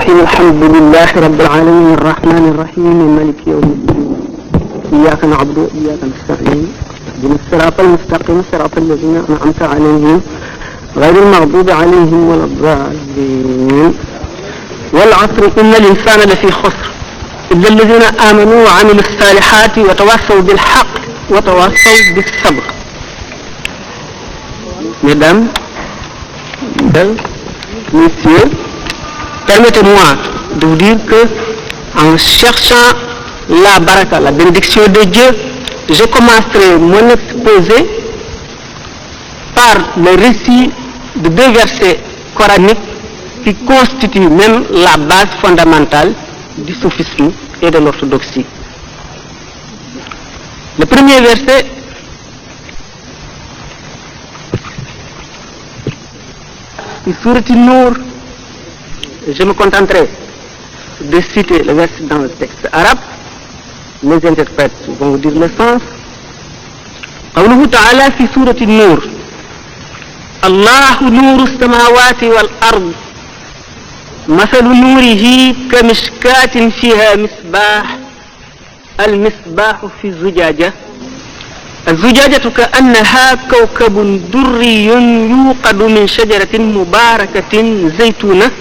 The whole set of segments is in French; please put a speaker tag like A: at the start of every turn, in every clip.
A: الرحيم الحمد لله رب العالمين الرحمن الرحيم مالك يوم الدين إياك نعبد وإياك نستعين اهدنا الصراط المستقيم صراط الذين أنعمت عليهم غير المغضوب عليهم ولا الضالين والعصر إن الإنسان لفي خسر إلا الذين آمنوا وعملوا الصالحات وتواصوا بالحق وتواصوا بالصبر. Mesdames, messieurs, permettez-moi de vous dire que en cherchant la baraka, la bénédiction de Dieu, je commencerai mon exposé par le récit de deux versets coraniques qui constituent même la base fondamentale du soufisme et de l'orthodoxie. Le premier verset Sourate An-Nur, je me contenterai de citer le verset dans le texte arabe. Les interprètes vont vous dire le sens. قوله تعالى في سورة النور الله نور السماوات والأرض مثل نوره كمشكاة فيها مصباح المصباح في الزجاجة الزجاجة كأنها كوكب دري يوقد من شجرة مباركة زيتونة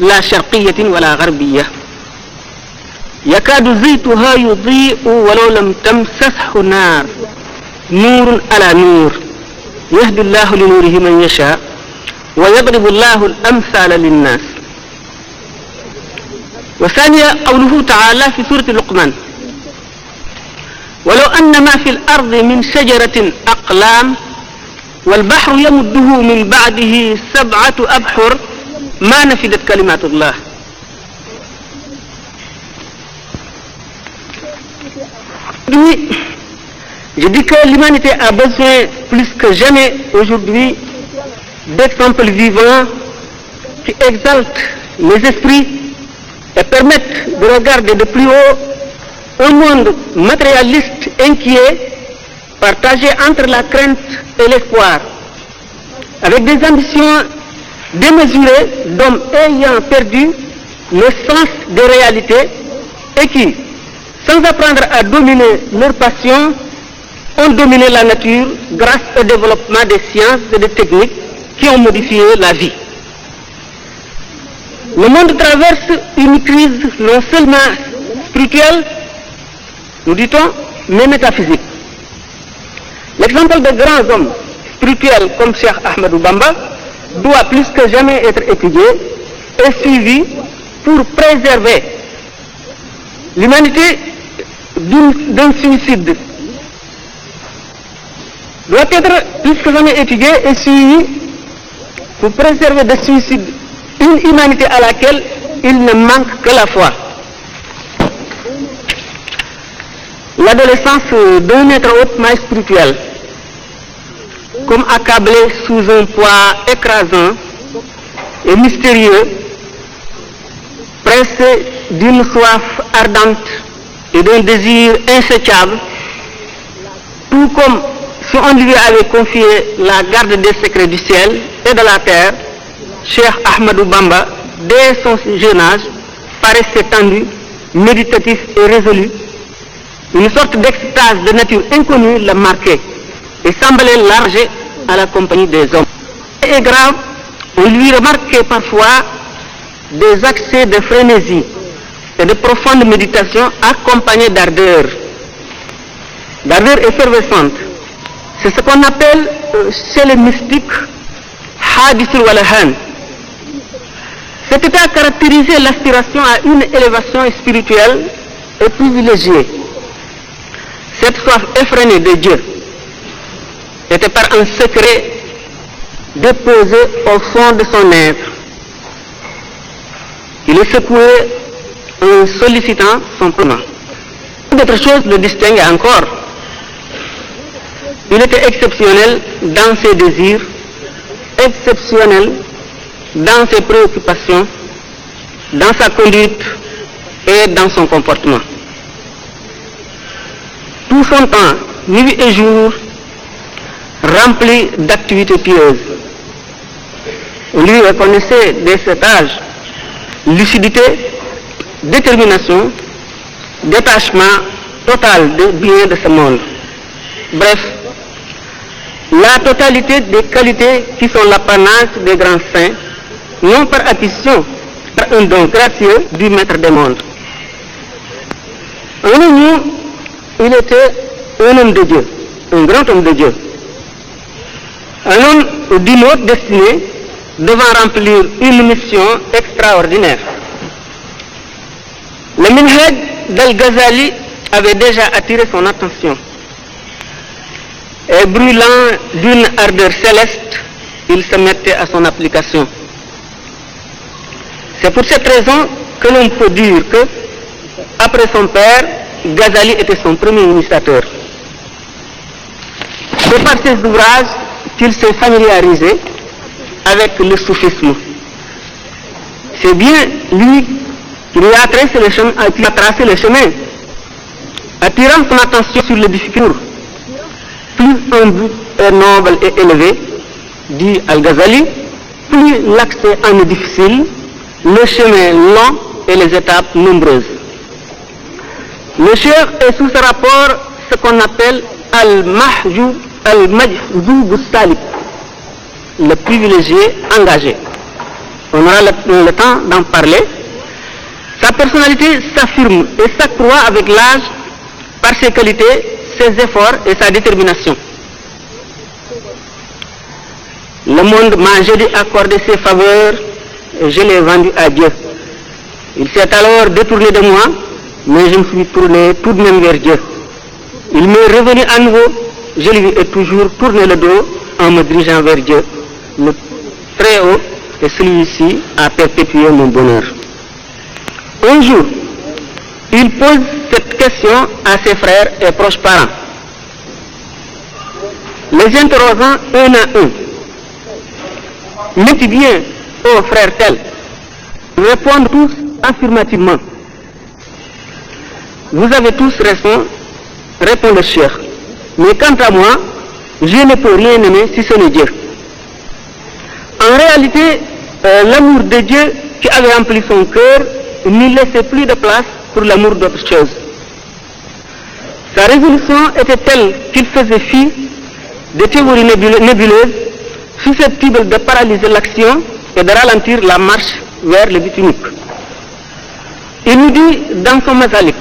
A: لا شرقية ولا غربية يكاد زيتها يضيء ولو لم تمسسه نار نور على نور يهدي الله لنوره من يشاء ويضرب الله الأمثال للناس. وثانيا قوله تعالى في سورة لقمان ولو أن ما في الأرض من شجرة أقلام والبحر يمده من بعده 7 أبحر ما نفدت كلمات الله. Je dis que l'humanité a besoin plus que jamais aujourd'hui d'exemples vivants qui exaltent les esprits et permettent de regarder de plus haut un monde matérialiste inquiet, partagé entre la crainte et l'espoir, avec des ambitions démesurées d'hommes ayant perdu le sens des réalités et qui, sans apprendre à dominer leurs passions, ont dominé la nature grâce au développement des sciences et des techniques qui ont modifié la vie. Le monde traverse une crise non seulement spirituelle, nous dit-on, mais métaphysique. L'exemple de grands hommes spirituels comme Cheikh Ahmadou Bamba doit plus que jamais être étudié et suivi pour préserver l'humanité d'un suicide. Doit être plus que jamais étudié et suivi pour préserver de suicide une humanité à laquelle il ne manque que la foi. L'adolescence d'un être hautement spirituel, comme accablé sous un poids écrasant et mystérieux, pressé d'une soif ardente et d'un désir insatiable, tout comme si on lui avait confié la garde des secrets du ciel et de la terre, Cheikh Ahmadou Bamba, dès son jeune âge, paraissait tendu, méditatif et résolu. Une sorte d'extase de nature inconnue le marquait et semblait larger à la compagnie des hommes. Et grave, on lui remarquait parfois des accès de frénésie et de profonde méditation accompagnés d'ardeur effervescente. C'est ce qu'on appelle chez les mystiques hadithul walahan. Cet état caractérisait l'aspiration à une élévation spirituelle et privilégiée. Cette soif effrénée de Dieu était par un secret déposé au fond de son être. Il le secouait en sollicitant son plan. D'autres choses le distinguaient encore. Il était exceptionnel dans ses désirs, exceptionnel dans ses préoccupations, dans sa conduite et dans son comportement. Tout son temps, nuit et jour, rempli d'activités pieuses. On lui reconnaissait dès cet âge lucidité, détermination, détachement total des biens de ce monde. Bref, la totalité des qualités qui sont l'apanage des grands saints, non par acquisition, par un don gracieux du Maître des mondes. En union, il était un homme de Dieu, un grand homme de Dieu. Un homme d'une haute destinée devant remplir une mission extraordinaire. Le Minhaj d'Al-Ghazali avait déjà attiré son attention. Et brûlant d'une ardeur céleste, il se mettait à son application. C'est pour cette raison que l'on peut dire que, après son père, Ghazali était son premier initiateur. C'est par ses ouvrages qu'il s'est familiarisé avec le soufisme. C'est bien lui qui lui a tracé le chemin, attirant son attention sur les difficultés. Plus un but est noble et élevé, dit Al-Ghazali, plus l'accès en est difficile, le chemin long et les étapes nombreuses. Le cheikh est sous ce rapport ce qu'on appelle Al-Mahjoub Al-Salik, le privilégié engagé. On aura le temps d'en parler. Sa personnalité s'affirme et s'accroît avec l'âge par ses qualités, ses efforts et sa détermination. Le monde m'a jadis accordé ses faveurs et je l'ai vendu à Dieu. Il s'est alors détourné de moi, mais je me suis tourné tout de même vers Dieu. Il m'est revenu à nouveau, je lui ai toujours tourné le dos en me dirigeant vers Dieu, le très haut, et celui-ci a perpétué mon bonheur. Un jour, il pose cette question à ses frères et proches parents, les interrogeant un à un. M'es-tu bien, ô frère tel? Ils répondent tous affirmativement. Vous avez tous raison, répond le cheikh. Mais quant à moi, je ne peux rien aimer si ce n'est Dieu. En réalité, l'amour de Dieu qui avait rempli son cœur n'y laissait plus de place pour l'amour d'autre chose. Sa résolution était telle qu'il faisait fi des théories nébuleuses susceptibles de paralyser l'action et de ralentir la marche vers le but unique. Il nous dit dans son Masalik,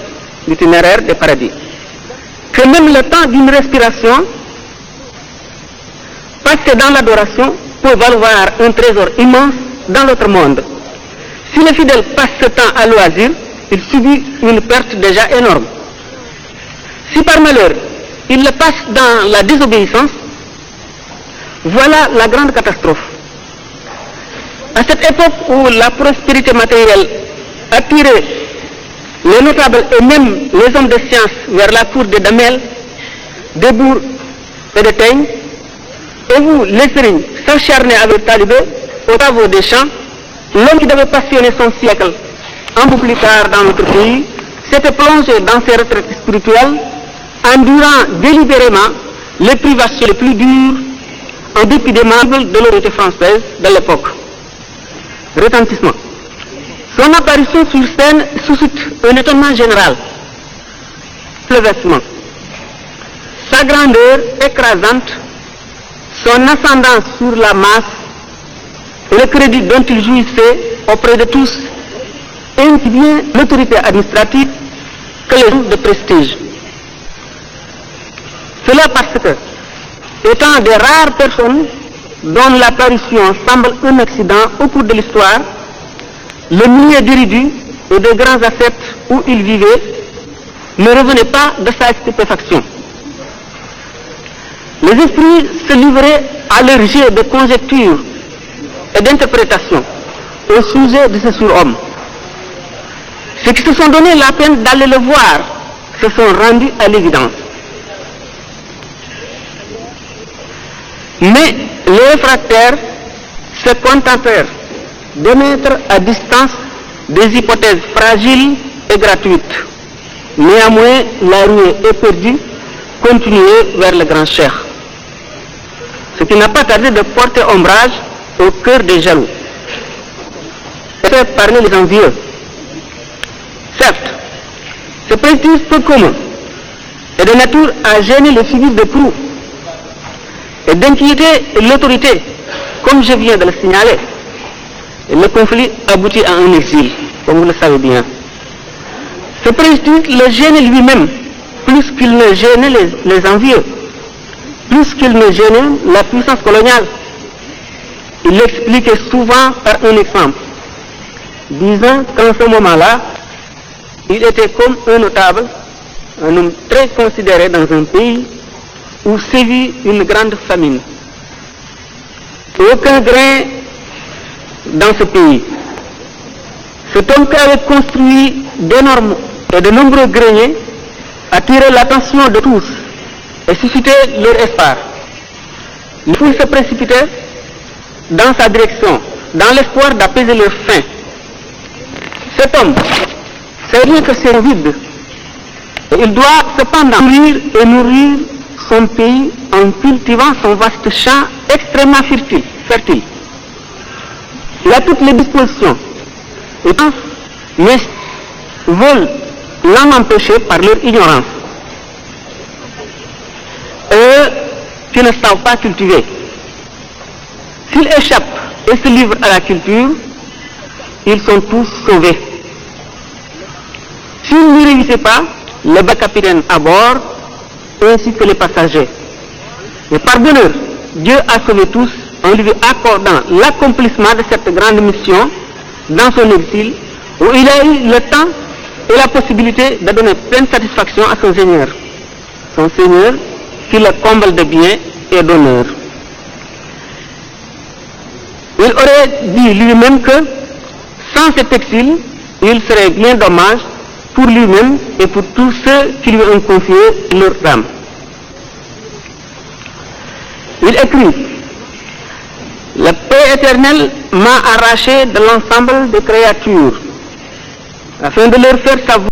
A: l'itinéraire des paradis, que même le temps d'une respiration passé dans l'adoration peut valoir un trésor immense dans l'autre monde. Si le fidèle passe ce temps à loisir, il subit une perte déjà énorme. Si par malheur, il le passe dans la désobéissance, voilà la grande catastrophe. À cette époque où la prospérité matérielle attirait les notables et même les hommes de science vers la cour de Damel, de Bourg et de Teigne, et vous, les sérignes, s'acharnez avec talibé aux travaux des champs, l'homme qui devait passionner son siècle un peu plus tard dans notre pays s'était plongé dans ses retraites spirituelles, endurant délibérément les privations les plus dures en dépit des membres de l'autorité française de l'époque. Retentissement. Son apparition sur scène suscite un étonnement général. Le vêtement. Sa grandeur écrasante, son ascendance sur la masse et le crédit dont il jouissait auprès de tous, ainsi bien l'autorité administrative que les gens de prestige. Cela parce que, étant des rares personnes dont l'apparition semble un accident au cours de l'histoire, le milieu d'érudits et de grands ascètes où il vivait ne revenait pas de sa stupéfaction. Les esprits se livraient à leur jet de conjectures et d'interprétations au sujet de ce surhomme. Ceux qui se sont donné la peine d'aller le voir se sont rendus à l'évidence. Mais les réfractaires se contentèrent de mettre à distance des hypothèses fragiles et gratuites. Néanmoins, la ruée éperdue continuait vers le grand cheikh, ce qui n'a pas tardé de porter ombrage au cœur des jaloux. faire parler les envieux. Certes, ce préjudice peu commun est de nature à gêner le suivi de proue et d'inquiéter l'autorité, comme je viens de le signaler. Et le conflit aboutit à un exil, comme vous le savez bien. Ce préjudice le gênait lui-même, plus qu'il ne gênait les envieux, plus qu'il ne gênait la puissance coloniale. Il l'expliquait souvent par un exemple, disant qu'en ce moment-là, il était comme un notable, un homme très considéré dans un pays où sévit une grande famine. Aucun grain dans ce pays. Cet homme qui avait construit d'énormes et de nombreux greniers attirait l'attention de tous et suscitait leur espoir. Les foules se précipitaient dans sa direction, dans l'espoir d'apaiser leur faim. Cet homme, c'est rien que c'est vide. Et il doit cependant nourrir son pays en cultivant son vaste champ extrêmement fertile. Il a toutes les dispositions, mais veulent l'en empêcher par leur ignorance. Eux qui ne savent pas cultiver. S'ils échappent et se livrent à la culture, ils sont tous sauvés. S'ils n'y réussissent pas, le bas capitaine à bord, ainsi que les passagers. Mais par bonheur, Dieu a sauvé tous en lui accordant l'accomplissement de cette grande mission dans son exil, où il a eu le temps et la possibilité de donner pleine satisfaction à son Seigneur. Son Seigneur qui le comble de bien et d'honneur. Il aurait dit lui-même que sans cet exil, il serait bien dommage pour lui-même et pour tous ceux qui lui ont confié leur âme. Il écrit: la paix éternelle m'a arraché de l'ensemble des créatures, afin de leur faire savoir